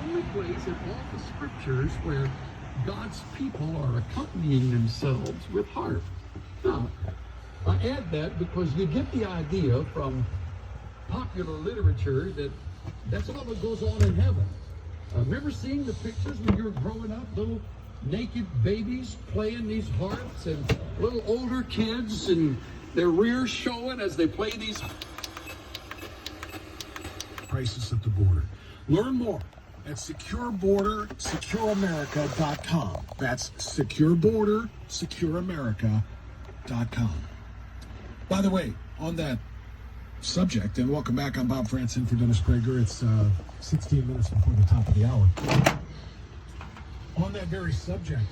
only place in all the scriptures where God's people are accompanying themselves with harp. Now, I add that because you get the idea from popular literature that that's all that goes on in heaven. Remember seeing the pictures when you were growing up? Little naked babies playing these harps and little older kids and their rears showing as they play these. Crisis at the border. Learn more at securebordersecureamerica.com. That's securebordersecureamerica.com. By the way, on that subject, and welcome back, I'm Bob Franson for Dennis Prager. It's 16 minutes before the top of the hour. On that very subject,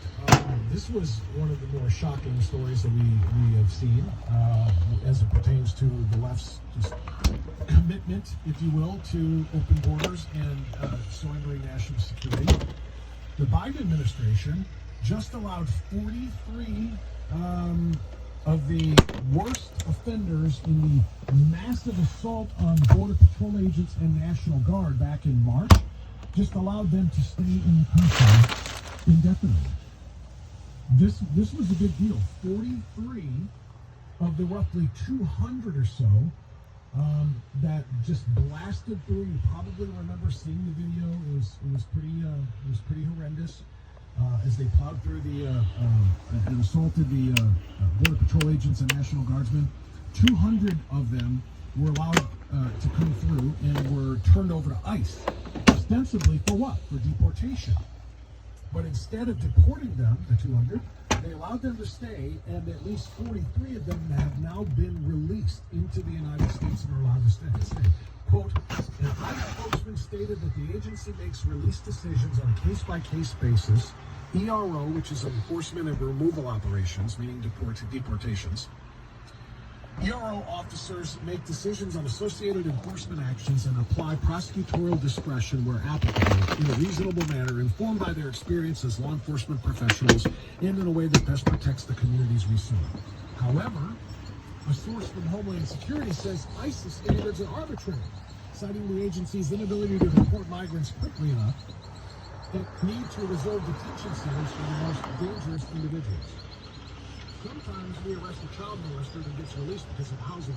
this was one of the more shocking stories that we have seen as it pertains to the left's just commitment, if you will, to open borders and surrendering national security. The Biden administration just allowed 43 of the worst offenders in the massive assault on Border Patrol agents and National Guard back in March, just allowed them to stay in the country indefinitely. This was a big deal. 43 of the roughly 200 or so that just blasted through. You probably remember seeing the video. It was pretty horrendous as they plowed through and assaulted the Border Patrol agents and National Guardsmen. 200 of them were allowed to come through and were turned over to ICE, ostensibly for what? For deportation. But instead of deporting them, the 200, they allowed them to stay, and at least 43 of them have now been released into the United States and are allowed to stay. Quote, an ICE spokesman stated that the agency makes release decisions on a case-by-case basis. ERO, which is enforcement and removal operations, meaning deportations. ERO officers make decisions on associated enforcement actions and apply prosecutorial discretion where applicable in a reasonable manner, informed by their experience as law enforcement professionals and in a way that best protects the communities we serve. However, a source from Homeland Security says ICE's standards are arbitrary, citing the agency's inability to deport migrants quickly enough and need to reserve detention centers for the most dangerous individuals. Sometimes we arrest a child molester that gets released because of housing.